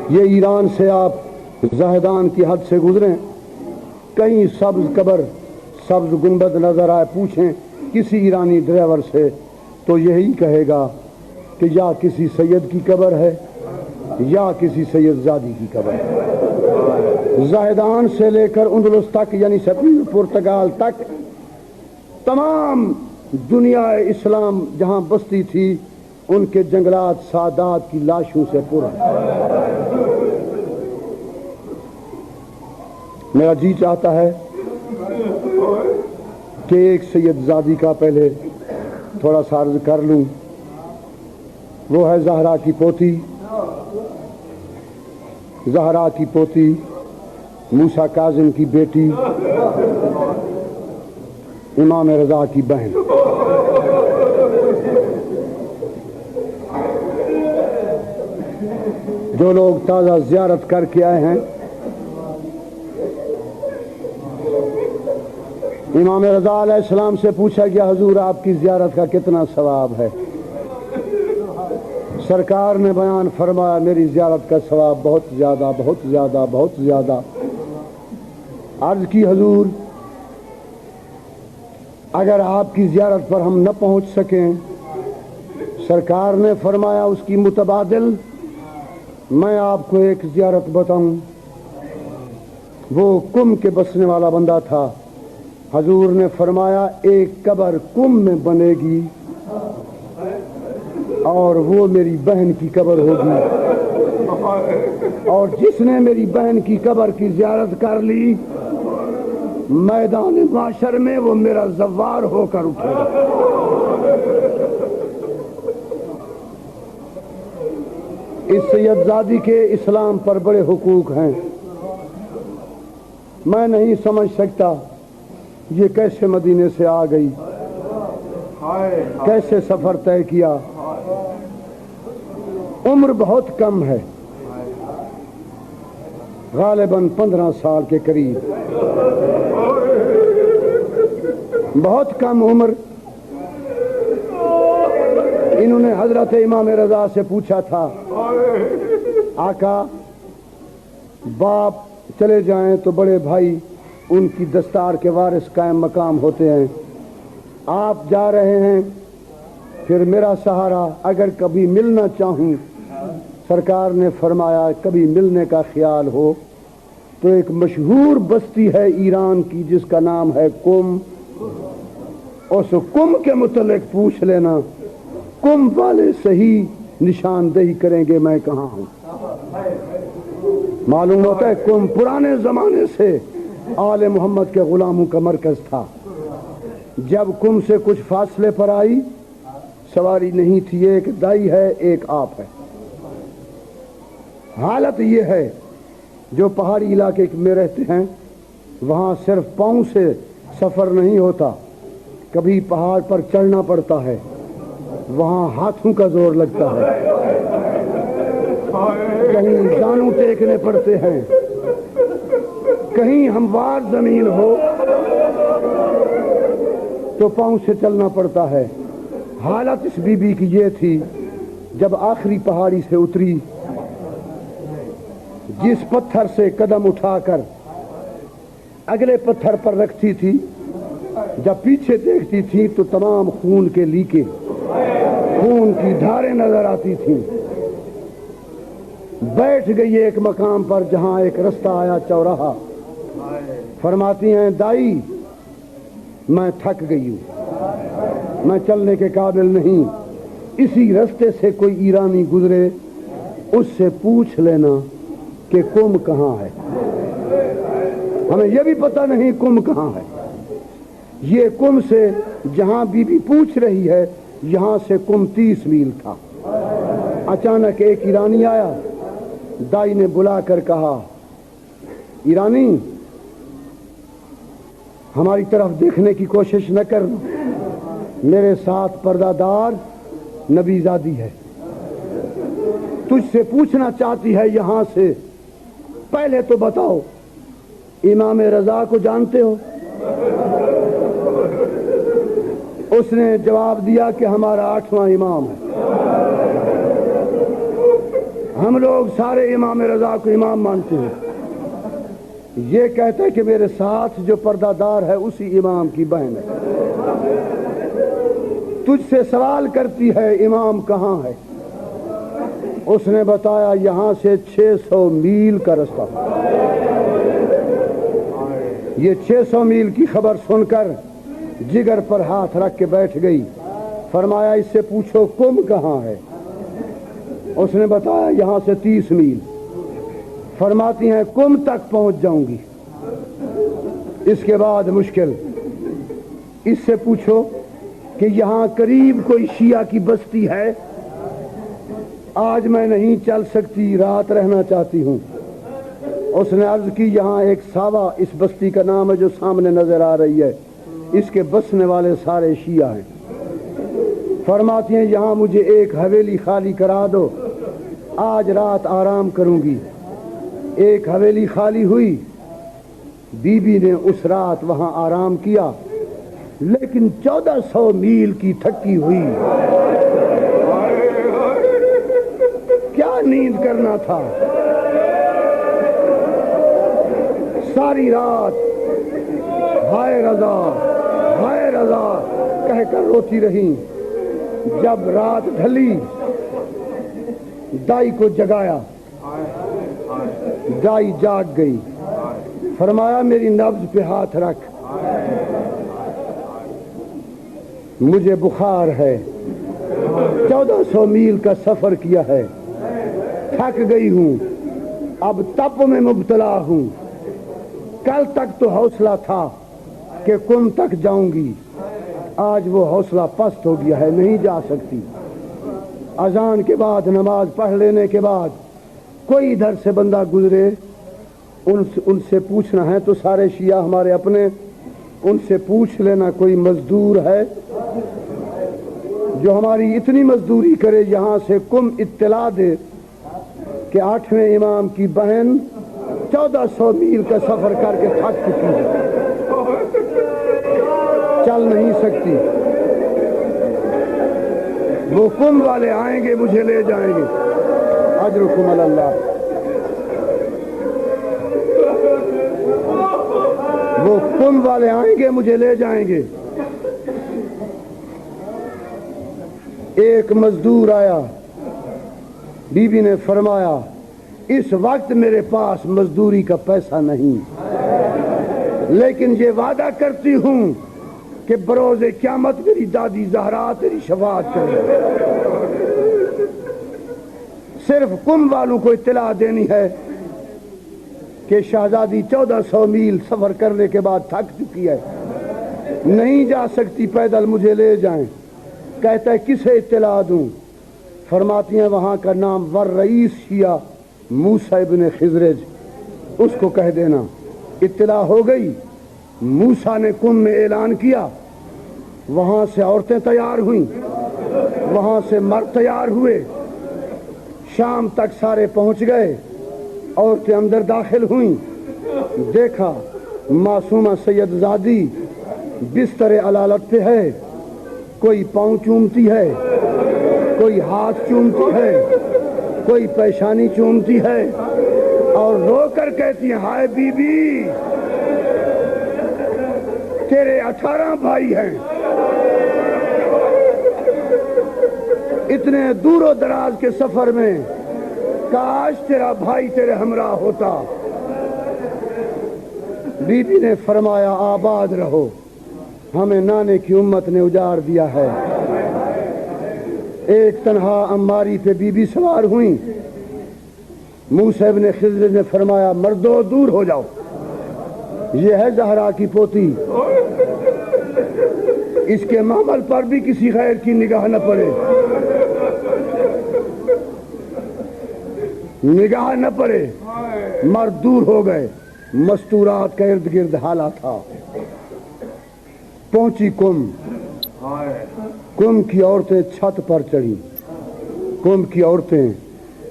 یہ ایران سے آپ زاہدان کی حد سے گزریں، کہیں سبز قبر سبز گنبد نظر آئے، پوچھیں کسی ایرانی ڈرائیور سے تو یہی کہے گا کہ یا کسی سید کی قبر ہے یا کسی سید زادی کی قبر ہے۔ زاہدان سے لے کر اندلس تک یعنی سپین پرتگال تک تمام دنیا اسلام جہاں بستی تھی ان کے جنگلات سادات کی لاشوں سے پر ہیں۔ میرا جی چاہتا ہے کہ ایک سید زادی کا پہلے تھوڑا سا عرض کر لوں، وہ ہے زہرا کی پوتی، زہرا کی پوتی، موسیٰ کاظم کی بیٹی، امام رضا کی بہن۔ جو لوگ تازہ زیارت کر کے آئے ہیں، امام رضا علیہ السلام سے پوچھا گیا حضور آپ کی زیارت کا کتنا ثواب ہے؟ سرکار نے بیان فرمایا میری زیارت کا ثواب بہت زیادہ بہت زیادہ بہت زیادہ۔ عرض کی حضور اگر آپ کی زیارت پر ہم نہ پہنچ سکیں، سرکار نے فرمایا اس کی متبادل میں آپ کو ایک زیارت بتاؤں۔ وہ کم کے بسنے والا بندہ تھا، حضور نے فرمایا ایک قبر کم میں بنے گی اور وہ میری بہن کی قبر ہوگی، اور جس نے میری بہن کی قبر کی زیارت کر لی میدان معاشر میں وہ میرا زوار ہو کر اٹھے گا۔ اس سید زادی کے اسلام پر بڑے حقوق ہیں، میں نہیں سمجھ سکتا یہ کیسے مدینے سے آ گئی، کیسے سفر طے کیا۔ عمر بہت کم ہے، غالباً 15 سال کے قریب، بہت کم عمر۔ انہوں نے حضرت امام رضا سے پوچھا تھا آقا باپ چلے جائیں تو بڑے بھائی ان کی دستار کے وارث قائم مقام ہوتے ہیں، آپ جا رہے ہیں پھر میرا سہارا اگر کبھی ملنا چاہوں۔ سرکار نے فرمایا کبھی ملنے کا خیال ہو تو ایک مشہور بستی ہے ایران کی جس کا نام ہے قم، اس قم کے متعلق پوچھ لینا، قم والے صحیح نشاندہی کریں گے میں کہاں ہوں۔ معلوم ہوتا ہے قم پرانے زمانے سے آل محمد کے غلاموں کا مرکز تھا۔ جب قم سے کچھ فاصلے پر آئی، سواری نہیں تھی، ایک دائی ہے ایک آپ ہے۔ حالت یہ ہے جو پہاڑی علاقے میں رہتے ہیں وہاں صرف پاؤں سے سفر نہیں ہوتا، کبھی پہاڑ پر چڑھنا پڑتا ہے، وہاں ہاتھوں کا زور لگتا ہے، کہیں جانوں ٹیکنے پڑتے ہیں، کہیں ہموار زمین ہو تو پاؤں سے چلنا پڑتا ہے۔ حالت اس بی بی کی یہ تھی جب آخری پہاڑی سے اتری، جس پتھر سے قدم اٹھا کر اگلے پتھر پر رکھتی تھی، جب پیچھے دیکھتی تھی تو تمام خون کے لیکے، خون کی دھاریں نظر آتی تھیں۔ بیٹھ گئی ایک مقام پر جہاں ایک رستہ آیا چوراہا، فرماتی ہیں دائی میں تھک گئی ہوں، میں چلنے کے قابل نہیں، اسی رستے سے کوئی ایرانی گزرے اس سے پوچھ لینا کہ قم کہاں ہے۔ ہمیں یہ بھی پتہ نہیں قم کہاں ہے۔ یہ قم سے جہاں بی بی پوچھ رہی ہے یہاں سے قم 30 میل تھا۔ اچانک ایک ایرانی آیا، دائی نے بلا کر کہا ایرانی ہماری طرف دیکھنے کی کوشش نہ کرنا، میرے ساتھ پردہ دار نبی زادی ہے، تجھ سے پوچھنا چاہتی ہے یہاں سے، پہلے تو بتاؤ امام رضا کو جانتے ہو؟ اس نے جواب دیا کہ ہمارا 8واں امام ہے۔ ہم لوگ سارے امام رضا کو امام مانتے ہیں. یہ کہتا ہے کہ میرے ساتھ جو پردہ دار ہے اسی امام کی بہن ہے. تجھ سے سوال کرتی ہے امام کہاں ہے؟ اس نے بتایا یہاں سے 600 میل کا رستہ. یہ 600 میل کی خبر سن کر جگر پر ہاتھ رکھ کے بیٹھ گئی. فرمایا اس سے پوچھو کم کہاں ہے؟ اس نے بتایا یہاں سے 30 میل. فرماتی ہیں کم تک پہنچ جاؤں گی، اس کے بعد مشکل. اس سے پوچھو کہ یہاں قریب کوئی شیعہ کی بستی ہے؟ آج میں نہیں چل سکتی، رات رہنا چاہتی ہوں. اس نے عرض کی یہاں ایک ساوا اس بستی کا نام ہے جو سامنے نظر آ رہی ہے، اس کے بسنے والے سارے شیعہ ہیں. فرماتی ہیں یہاں مجھے ایک حویلی خالی کرا دو، آج رات آرام کروں گی. ایک حویلی خالی ہوئی، بی بی نے اس رات وہاں آرام کیا، لیکن 1400 میل کی تھکی ہوئی. کیا نیند کرنا تھا. ساری رات ہائے رضا ہائے رضا کہہ کر روتی رہی. جب رات ڈھلی دائی کو جگایا، دائی جاگ گئی. فرمایا میری نبض پہ ہاتھ رکھ، مجھے بخار ہے، 1400 میل کا سفر کیا ہے، تھک گئی ہوں، اب تپ میں مبتلا ہوں. کل تک تو حوصلہ تھا کہ کم تک جاؤں گی، آج وہ حوصلہ پست ہو گیا ہے، نہیں جا سکتی. اذان کے بعد نماز پڑھ لینے کے بعد کوئی ادھر سے بندہ گزرے، ان سے پوچھنا ہے تو سارے شیعہ ہمارے اپنے، ان سے پوچھ لینا کوئی مزدور ہے جو ہماری اتنی مزدوری کرے، یہاں سے کم اطلاع دے کہ 8ویں امام کی بہن 1400 میل کا سفر کر کے تھک چکی ہے، چل نہیں سکتی. وہ کم والے آئیں گے مجھے لے جائیں گے. اجرکم اللہ. وہ کم والے آئیں گے مجھے لے جائیں گے. ایک مزدور آیا، بی بی نے فرمایا اس وقت میرے پاس مزدوری کا پیسہ نہیں، لیکن یہ وعدہ کرتی ہوں کہ بروز قیامت میری دادی زہرا تیری شفاعت کرے. صرف کم والوں کو اطلاع دینی ہے کہ شہزادی 1400 میل سفر کرنے کے بعد تھک چکی ہے، نہیں جا سکتی پیدل، مجھے لے جائیں. کہتا ہے کسے اطلاع دوں؟ فرماتی ہیں وہاں کا نام ور رئیس شیعہ موسیٰ ابن خزرج، اس کو کہہ دینا. اطلاع ہو گئی. موسیٰ نے کم میں اعلان کیا، وہاں سے عورتیں تیار ہوئیں، وہاں سے مرد تیار ہوئے. شام تک سارے پہنچ گئے، عورتیں اندر داخل ہوئیں. دیکھا معصومہ سید زادی بستر علالت پہ ہے، کوئی پاؤں چومتی ہے، کوئی ہاتھ چومتی ہے، کوئی پیشانی چومتی ہے، اور رو کر کہتی ہے ہائے بی بی تیرے 18 بھائی ہیں، اتنے دور و دراز کے سفر میں کاش تیرا بھائی تیرے ہمراہ ہوتا. بی بی نے فرمایا آباد رہو، ہمیں نانے کی امت نے اجاڑ دیا ہے. ایک تنہا اماری پہ بی بی سوار ہوئیں. موسیٰ ابن خضر نے فرمایا مردو دور ہو جاؤ، یہ ہے زہرا کی پوتی، اس کے معمل پر بھی کسی غیر کی نگاہ نہ پڑے، نگاہ نہ پڑے. مرد دور ہو گئے. مستورات کا ارد گرد حالہ تھا. پہنچی کم. کم کی عورتیں چھت پر چڑھی، کم کی عورتیں،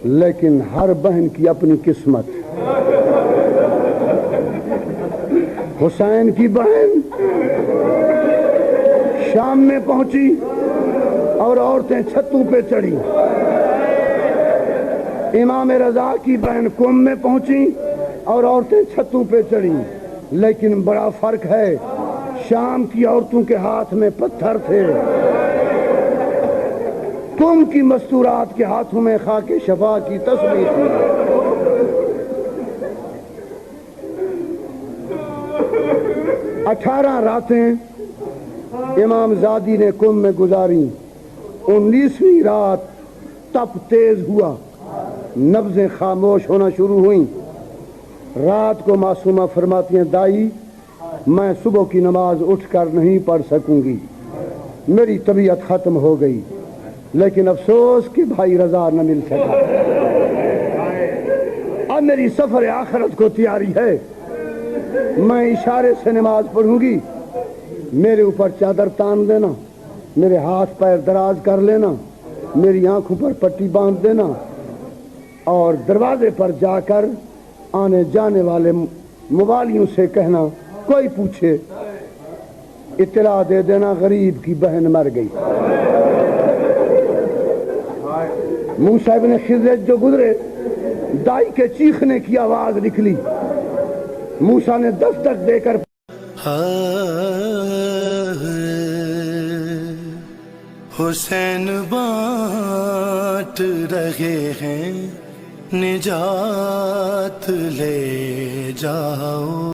لیکن ہر بہن کی اپنی قسمت. حسین کی بہن شام میں پہنچی اور عورتیں چھتوں پہ چڑھی. امام رضا کی بہن قم میں پہنچی اور عورتیں چھتوں پہ چڑھیں، لیکن بڑا فرق ہے، شام کی عورتوں کے ہاتھ میں پتھر تھے، قم کی مستورات کے ہاتھوں میں خاک شفا کی تسبیح تھی۔ 18 راتیں امام زادی نے قم میں گزاری۔ 19ویں رات تپ تیز ہوا، نبضیں خاموش ہونا شروع ہوئیں۔ رات کو معصومہ فرماتی ہیں دائی میں صبح کی نماز اٹھ کر نہیں پڑھ سکوں گی، میری طبیعت ختم ہو گئی، لیکن افسوس کہ بھائی رضا نہ مل سکا۔ اب میری سفر آخرت کو تیاری ہے، میں اشارے سے نماز پڑھوں گی، میرے اوپر چادر تان دینا، میرے ہاتھ پیر دراز کر لینا، میری آنکھوں پر پٹی باندھ دینا، اور دروازے پر جا کر آنے جانے والے موالیوں سے کہنا کوئی پوچھے اطلاع دے دینا غریب کی بہن مر گئی۔ موسیٰ ابن خضر جو گزرے، دائی کے چیخنے کی آواز نکلی، موسیٰ نے دستک دے کر حسین بانٹ رہے ہیں نجات لے جاؤ۔